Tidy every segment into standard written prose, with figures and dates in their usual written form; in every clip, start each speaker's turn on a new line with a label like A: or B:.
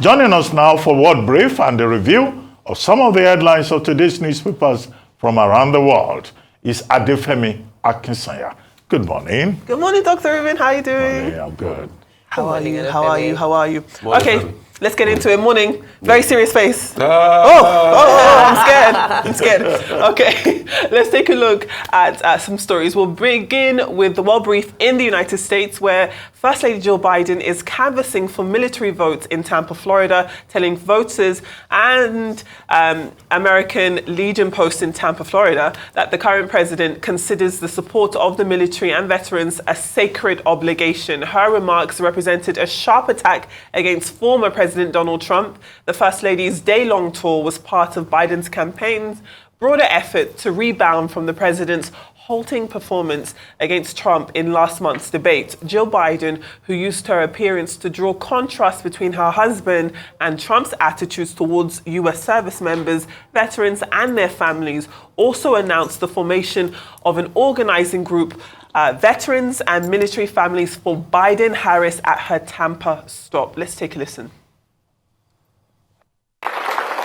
A: Joining us now for World Brief and the review of some of the headlines of today's newspapers from around the world is Adefemi Akinsanya. Good morning.
B: Good morning, Dr. Ruben. How are you doing?
A: Morning, I'm good.
B: How are you? How are you?
C: Morning.
B: Okay, let's get into it. Morning. Very serious face. I'm scared. Okay, let's take a look at some stories. We'll begin with the World Brief in the United States, where First Lady Jill Biden is canvassing for military votes in Tampa, Florida, telling voters and American Legion Post in Tampa, Florida, that the current president considers the support of the military and veterans a sacred obligation. Her remarks represented a sharp attack against former President Donald Trump. The First Lady's day-long tour was part of Biden's campaign's broader effort to rebound from the president's halting performance against Trump in last month's debate. Jill Biden, who used her appearance to draw contrast between her husband and Trump's attitudes towards U.S. service members, veterans, and their families, also announced the formation of an organizing group, Veterans and Military Families for Biden-Harris, at her Tampa stop. Let's take a listen.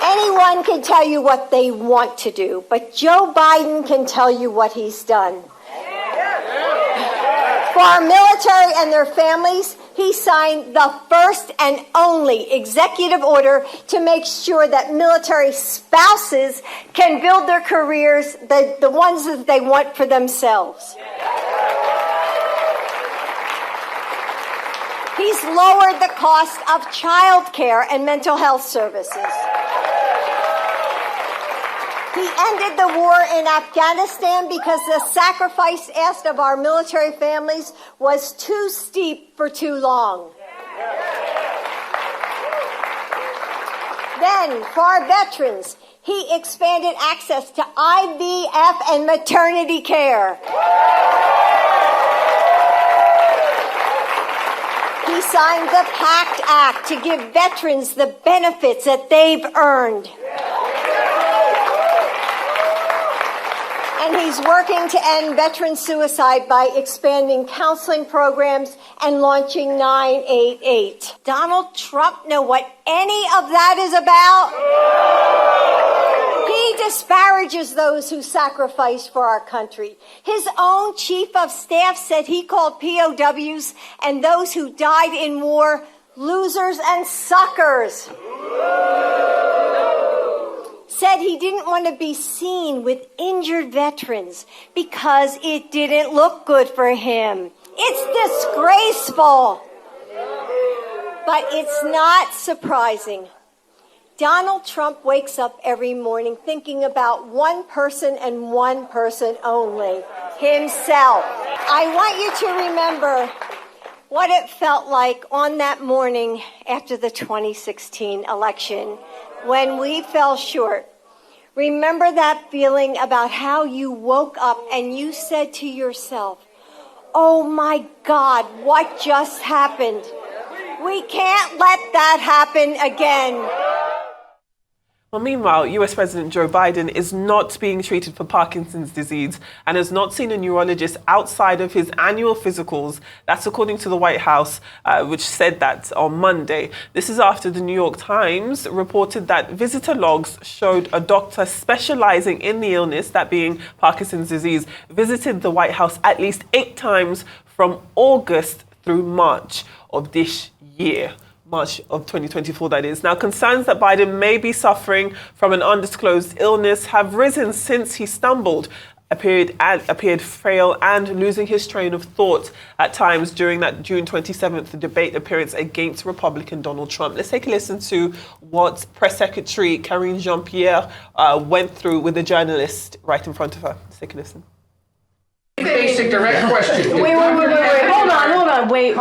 D: Anyone can tell you what they want to do, but Joe Biden can tell you what he's done. For our military and their families, he signed the first and only executive order to make sure that military spouses can build their careers, the ones that they want for themselves. He's lowered the cost of child care and mental health services. He ended the war in Afghanistan because the sacrifice asked of our military families was too steep for too long. Then, for our veterans, he expanded access to IVF and maternity care. He signed the PACT Act to give veterans the benefits that they've earned. And he's working to end veteran suicide by expanding counseling programs and launching 988. Donald Trump know what any of that is about? He disparages those who sacrifice for our country. His own chief of staff said he called POWs and those who died in war losers and suckers. Said he didn't want to be seen with injured veterans because it didn't look good for him. It's disgraceful. But it's not surprising. Donald Trump wakes up every morning thinking about one person and one person only, himself. I want you to remember what it felt like on that morning after the 2016 election when we fell short. Remember that feeling about how you woke up and you said to yourself, "Oh my God, what just happened? We can't let that happen again."
B: Well, meanwhile, US President Joe Biden is not being treated for Parkinson's disease and has not seen a neurologist outside of his annual physicals. That's according to the White House, which said that on Monday. This is after the New York Times reported that visitor logs showed a doctor specializing in the illness, that being Parkinson's disease, visited the White House at least 8 times from August through March of this year. March of 2024, that is. Now, concerns that Biden may be suffering from an undisclosed illness have risen since he stumbled, appeared frail, and losing his train of thought at times during that June 27th debate appearance against Republican Donald Trump. Let's take a listen to what Press Secretary Karine Jean-Pierre went through with a journalist right in front of her. Let's take a listen.
C: Basic direct question.
E: Wait. Hold on. Wait.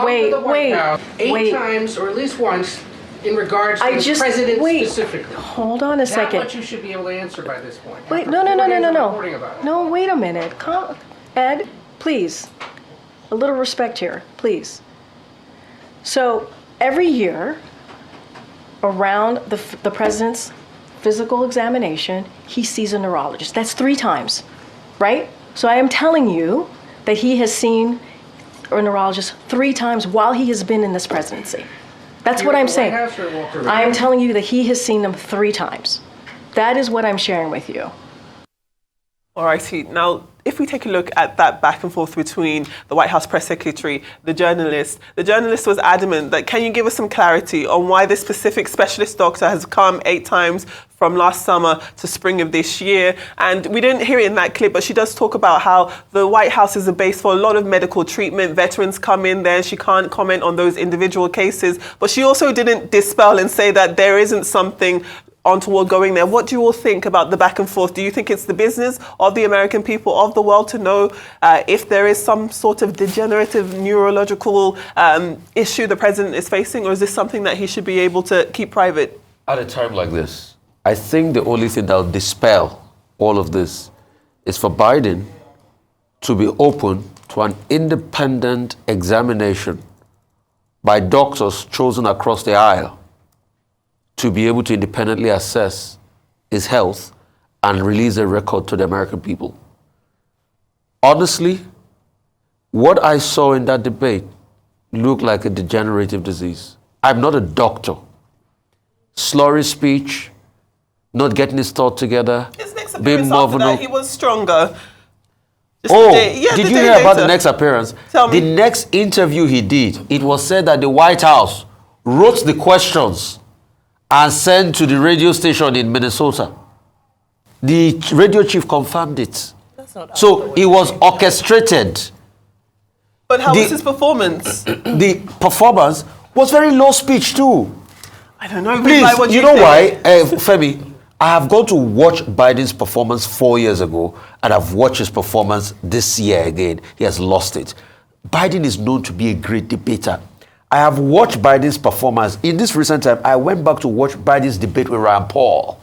C: 8 times, or at least once, in regards to the president specifically.
E: Hold on a second.
C: That's what you should be able to answer by this point.
E: Wait, no. No, wait a minute. Ed, please. A little respect here, please. So, every year, around the president's physical examination, he sees a neurologist. That's 3 times, right? So I am telling you that he has seen a neurologist 3 times while he has been in this presidency. That's
C: Here
E: what
C: at
E: I'm
C: the
E: saying.
C: White House or at Walter Reed?
E: I'm telling you that he has seen them 3 times. That is what I'm sharing with you.
B: All righty. Now, if we take a look at that back and forth between the White House press secretary, the journalist was adamant that, can you give us some clarity on why this specific specialist doctor has come 8 times from last summer to spring of this year? And we didn't hear it in that clip, but she does talk about how the White House is a base for a lot of medical treatment. Veterans come in there. She can't comment on those individual cases. But she also didn't dispel and say that there isn't something untoward going there. What do you all think about the back and forth? Do you think it's the business of the American people, of the world, to know if there is some sort of degenerative neurological issue the president is facing, or is this something that he should be able to keep private?
F: At a time like this, I think the only thing that will dispel all of this is for Biden to be open to an independent examination by doctors chosen across the aisle to be able to independently assess his health and release a record to the American people. Honestly, what I saw in that debate looked like a degenerative disease. I'm not a doctor. Slurry speech, not getting his thought together,
B: His next
F: being
B: appearance
F: more
B: after that, he was stronger. Just
F: Oh,
B: the day- yeah,
F: did
B: the
F: you
B: day
F: hear about the
B: later.
F: next appearance?
B: Tell me.
F: The next interview he did, it was said that the White House wrote the questions and sent to the radio station in Minnesota. The radio chief confirmed it. So it was orchestrated.
B: But how
F: The-
B: was his performance?
F: The performance was very low speech too.
B: I don't know.
F: Please,
B: Like, what do
F: you know
B: think?
F: why, Femi? I have gone to watch Biden's performance 4 years ago, and I've watched his performance this year again. He has lost it. Biden is known to be a great debater. I have watched Biden's performance. In this recent time, I went back to watch Biden's debate with Rand Paul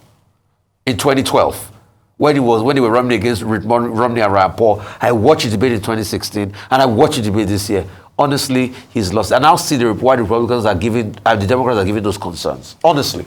F: in 2012. When they were running against Romney and Rand Paul. I watched the debate in 2016, and I watched the debate this year. Honestly, he's lost. And now see why the Republicans are giving, the Democrats are giving those concerns. Honestly.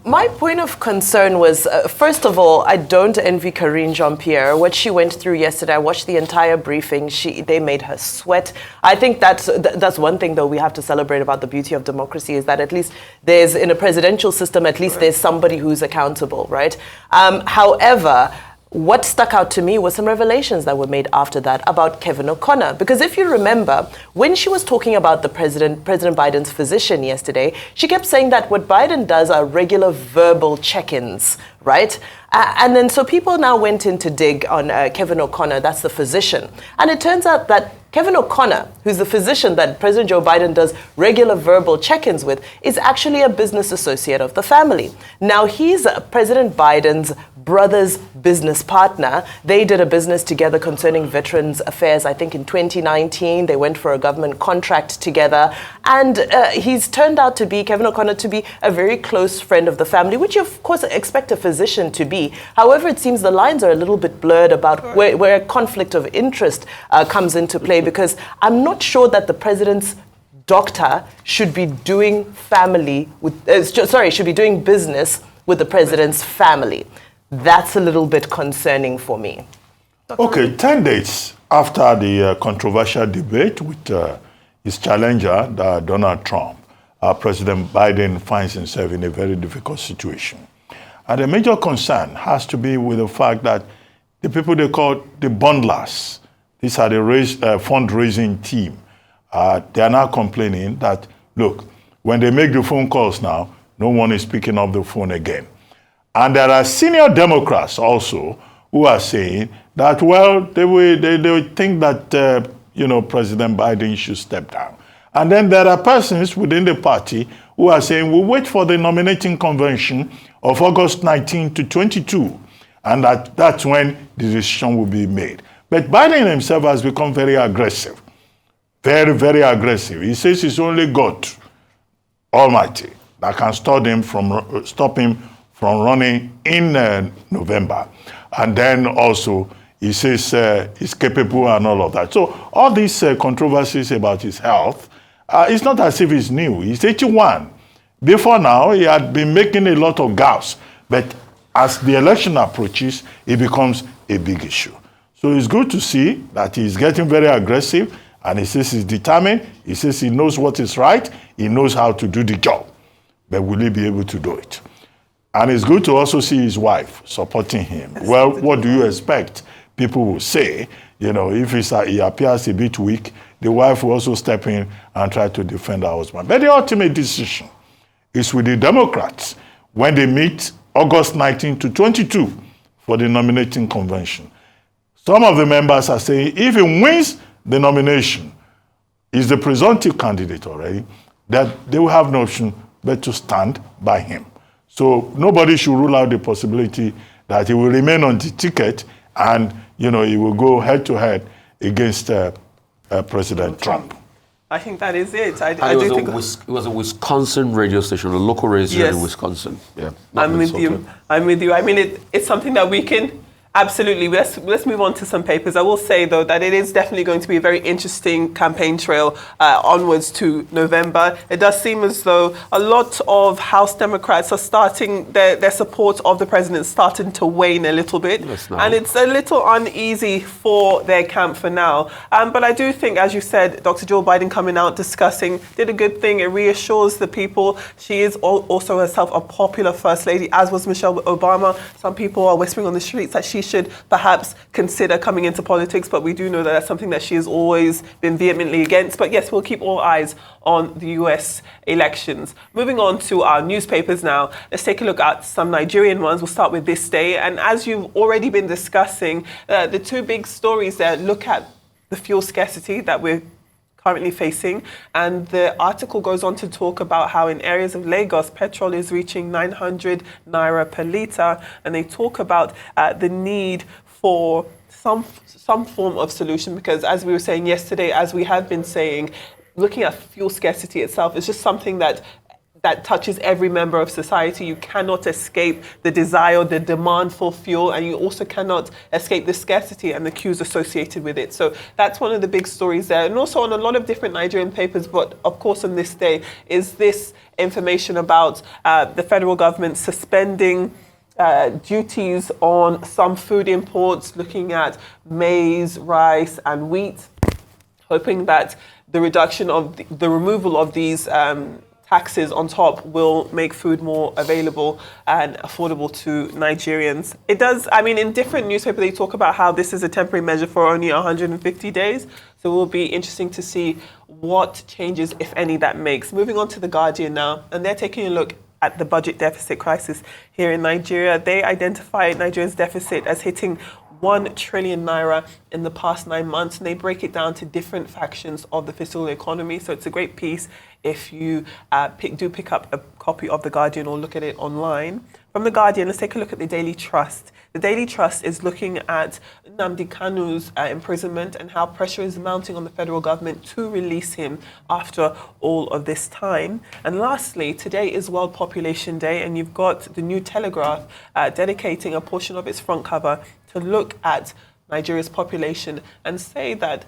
G: My point of concern was, first of all, I don't envy Karine Jean-Pierre. What she went through yesterday, I watched the entire briefing. They made her sweat. I think that's one thing, though, we have to celebrate about the beauty of democracy, is that at least there's, in a presidential system, at least there's somebody who's accountable, right? However, what stuck out to me was some revelations that were made after that about Kevin O'Connor. Because if you remember, when she was talking about the President Biden's physician yesterday, she kept saying that what Biden does are regular verbal check-ins, right? And then so people now went in to dig on Kevin O'Connor, that's the physician. And it turns out that Kevin O'Connor, who's the physician that President Joe Biden does regular verbal check-ins with, is actually a business associate of the family. Now, he's President Biden's brother's business partner. They did a business together concerning veterans affairs, I think in 2019. They went for a government contract together. And he's turned out to be, Kevin O'Connor, to be a very close friend of the family, which you, of course, expect a physician to be. However, it seems the lines are a little bit blurred about where a conflict of interest comes into play, because I'm not sure that the president's doctor should be doing should be doing business with the president's family. That's a little bit concerning for me.
A: Okay, 10 days after the controversial debate with his challenger, Donald Trump, President Biden finds himself in a very difficult situation. And the major concern has to be with the fact that the people they call the bundlers, these are the fundraising team, they are now complaining that, look, when they make the phone calls now, no one is picking up the phone again. And there are senior Democrats also who are saying that, well, they think that, President Biden should step down. And then there are persons within the party who are saying, we'll wait for the nominating convention of August 19 to 22, and that's when the decision will be made. But Biden himself has become very aggressive, very, very aggressive. He says it's only God Almighty that can stop him from running in November. And then also he says he's capable and all of that. So all these controversies about his health, it's not as if it's new. He's 81. Before now, he had been making a lot of gaffes. But as the election approaches, it becomes a big issue. So it's good to see that he's getting very aggressive And he says he's determined. He says he knows what is right. He knows how to do the job. But will he be able to do it? And it's good to also see his wife supporting him. Well, what do you expect? People will say, you know, if he appears a bit weak, the wife will also step in and try to defend her husband. But the ultimate decision is with the Democrats when they meet August 19 to 22 for the nominating convention. Some of the members are saying if he wins the nomination, he's the presumptive candidate already, that they will have no option but to stand by him. So nobody should rule out the possibility that he will remain on the ticket and, you know, he will go head to head against President Trump.
B: I think that is it.
F: It was a Wisconsin radio station, a local radio station in Wisconsin. Yeah,
B: I'm with you. I mean, it's something that we can absolutely. Let's move on to some papers. I will say, though, that it is definitely going to be a very interesting campaign trail onwards to November. It does seem as though a lot of House Democrats are starting, their support of the president starting to wane a little bit. And it's a little uneasy for their camp for now. But I do think, as you said, Dr. Jill Biden coming out discussing did a good thing. It reassures the people. She is also herself a popular first lady, as was Michelle Obama. Some people are whispering on the streets that she should perhaps consider coming into politics, but we do know that that's something that she has always been vehemently against. But yes, we'll keep all eyes on the US elections. Moving on to our newspapers now, let's take a look at some Nigerian ones. We'll start with This Day. And as you've already been discussing, the two big stories there look at the fuel scarcity that we're currently facing, and the article goes on to talk about how in areas of Lagos petrol is reaching 900 naira per litre, and they talk about the need for some form of solution, because as we were saying yesterday, as we have been saying, looking at fuel scarcity itself is just something that touches every member of society. You cannot escape the desire, the demand for fuel, and you also cannot escape the scarcity and the queues associated with it. So that's one of the big stories there. And also on a lot of different Nigerian papers, but of course on This Day, is this information about the federal government suspending duties on some food imports, looking at maize, rice, and wheat, hoping that the reduction of the removal of these taxes on top will make food more available and affordable to Nigerians. It does, I mean, in different newspapers, they talk about how this is a temporary measure for only 150 days. So it will be interesting to see what changes, if any, that makes. Moving on to The Guardian now, and they're taking a look at the budget deficit crisis here in Nigeria. They identify Nigeria's deficit as hitting 1 trillion naira in the past 9 months, and they break it down to different factions of the fiscal economy. So it's a great piece if you pick up a copy of The Guardian or look at it online. From The Guardian, let's take a look at the Daily Trust. The Daily Trust is looking at Nnamdi Kanu's imprisonment and how pressure is mounting on the federal government to release him after all of this time. And lastly, today is World Population Day, and you've got the New Telegraph dedicating a portion of its front cover to look at Nigeria's population and say that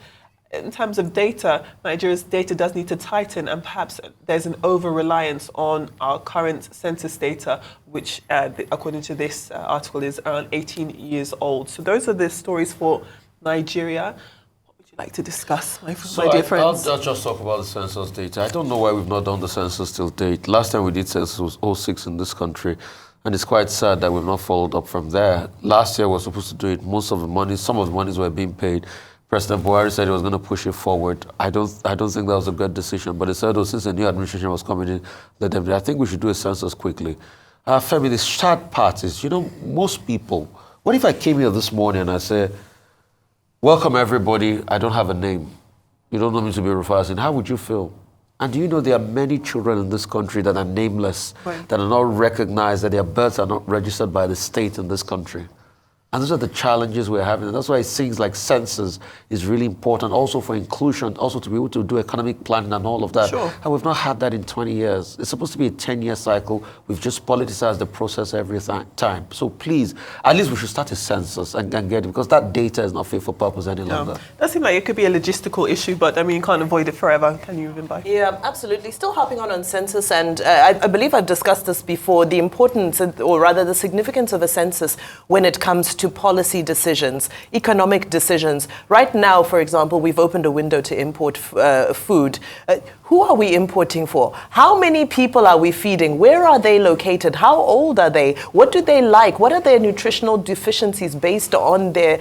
B: in terms of data, Nigeria's data does need to tighten, and perhaps there's an over-reliance on our current census data, which, according to this article, is around 18 years old. So those are the stories for Nigeria. What would you like to discuss, my dear friends?
F: I'll just talk about the census data. I don't know why we've not done the census till date. Last time we did census was 2006 in this country. And it's quite sad that we've not followed up from there. Last year we were supposed to do it. Most of the money, some of the monies were being paid. President Buhari said he was going to push it forward. I don't think that was a good decision. But he said, since the new administration was coming in, I think we should do a census quickly. Femi, the sad part is, most people, what if I came here this morning and I said, welcome everybody, I don't have a name. You don't know me to be referring. How would you feel? And do you know there are many children in this country that are nameless, that are not recognized, that their births are not registered by the state in this country? And those are the challenges we're having. And that's why things like census is really important, also for inclusion, also to be able to do economic planning and all of that.
B: Sure.
F: And we've not had that in 20 years. It's supposed to be a 10-year cycle. We've just politicized the process every time. So please, at least we should start a census and get it, because that data is not fit for purpose any longer.
B: That seems like it could be a logistical issue, but I mean, you can't avoid it forever, can you, Vimbai?
G: Yeah, absolutely. Still hopping on census, and I believe I've discussed this before, the importance, or rather the significance of a census when it comes to policy decisions, economic decisions. Right now, for example, we've opened a window to import food. Who are we importing for? How many people are we feeding? Where are they located? How old are they? What do they like? What are their nutritional deficiencies based on their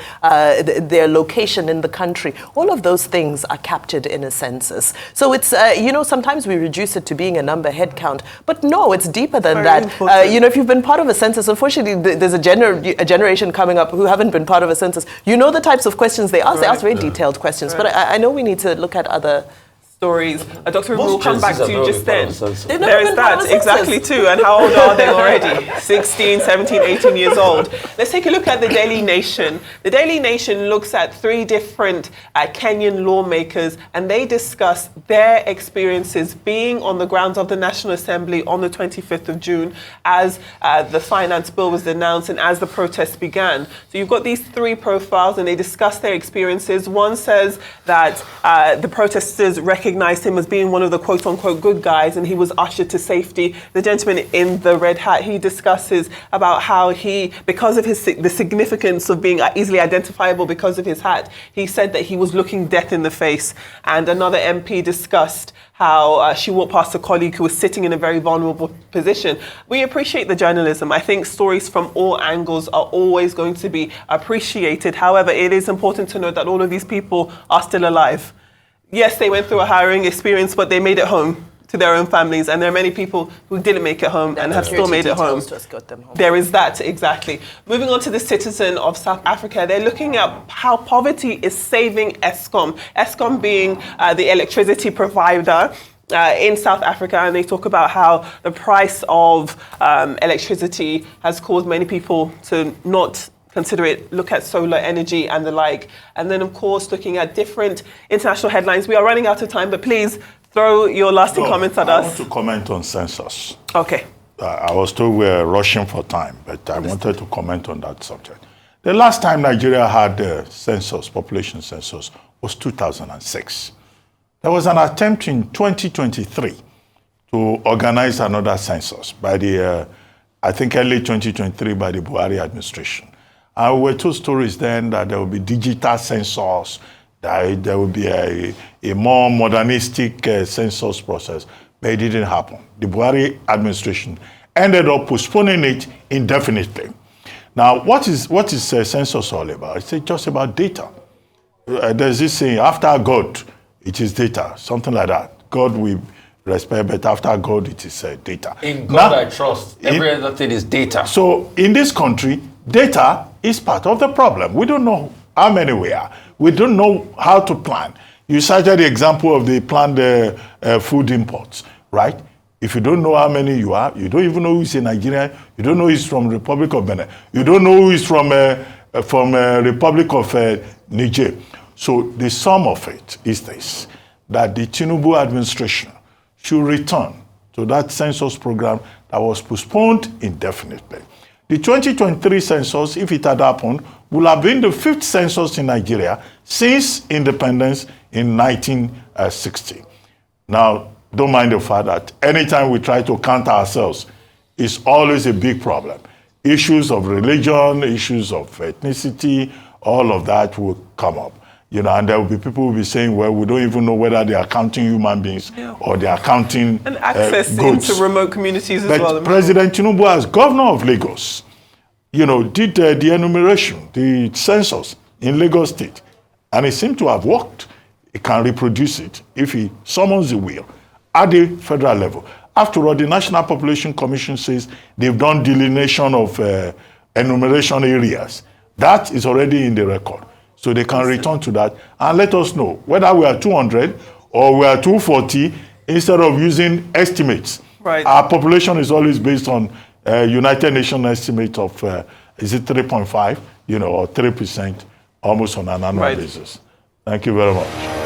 G: location in the country? All of those things are captured in a census. So it's, sometimes we reduce it to being a number, head count. But no, it's deeper than that. If you've been part of a census, unfortunately, there's a generation coming up who haven't been part of a census. You know the types of questions they ask. They ask very detailed questions. But I know we need to look at other
B: stories. Dr. Ibu will come back to you just then.
G: There is
B: that, exactly too. And how old are they already? 16, 17, 18 years old. Let's take a look at the Daily Nation. The Daily Nation looks at 3 different Kenyan lawmakers, and they discuss their experiences being on the grounds of the National Assembly on the 25th of June as the finance bill was announced and as the protests began. So you've got these 3 profiles, and they discuss their experiences. One says that the protesters recognized him as being one of the quote-unquote good guys, and he was ushered to safety. The gentleman in the red hat, he discusses about how he, because of the significance of being easily identifiable because of his hat, he said that he was looking death in the face. And another MP discussed how she walked past a colleague who was sitting in a very vulnerable position. We appreciate the journalism. I think stories from all angles are always going to be appreciated. However, it is important to note that all of these people are still alive. Yes, they went through a harrowing experience, but they made it home to their own families. And there are many people who didn't make it home and have still made it home. There is that, exactly. Moving on to the Citizen of South Africa, they're looking at how poverty is saving Eskom. Eskom being the electricity provider in South Africa, and they talk about how the price of electricity has caused many people to not consider it, look at solar energy and the like. And then, of course, looking at different international headlines. We are running out of time, but please throw your lasting comments at us.
A: I want to comment on census.
B: Okay.
A: I was told we're rushing for time, but I wanted to comment on that subject. The last time Nigeria had a census, population census, was 2006. There was an attempt in 2023 to organize another census by the, I think early 2023 by the Buhari administration. And we were told stories then that there will be digital census, that there will be a more modernistic census process, but it didn't happen. The Buhari administration ended up postponing it indefinitely. Now, what is census all about? It's just about data. There's this saying, after God, it is data, something like that. God we respect, but after God, it is data.
F: In God I trust. Every other thing is data.
A: So in this country, data is part of the problem. We don't know how many we are. We don't know how to plan. You cited the example of the planned food imports, right? If you don't know how many you are, you don't even know who's in Nigeria, you don't know who's from Republic of Benin, you don't know who is from Republic of Niger. So the sum of it is this, that the Tinubu administration should return to that census program that was postponed indefinitely. The 2023 census, if it had happened, would have been the 5th census in Nigeria since independence in 1960. Now, don't mind the fact that anytime we try to count ourselves, it's always a big problem. Issues of religion, issues of ethnicity, all of that will come up. And there will be people who will be saying, well, we don't even know whether they are counting human beings or they are counting
B: and access
A: goods.
B: into remote communities as well.
A: But President Tinubu, as governor of Lagos, did the enumeration, the census in Lagos State, and it seemed to have worked. He can reproduce it if he summons the will at the federal level. After all, the National Population Commission says they've done delineation of enumeration areas. That is already in the record. So they can return to that and let us know whether we are 200 or we are 240 instead of using estimates.
B: Right.
A: Our population is always based on United Nations estimate of, is it 3.5, or 3%, almost on an annual basis. Thank you very much.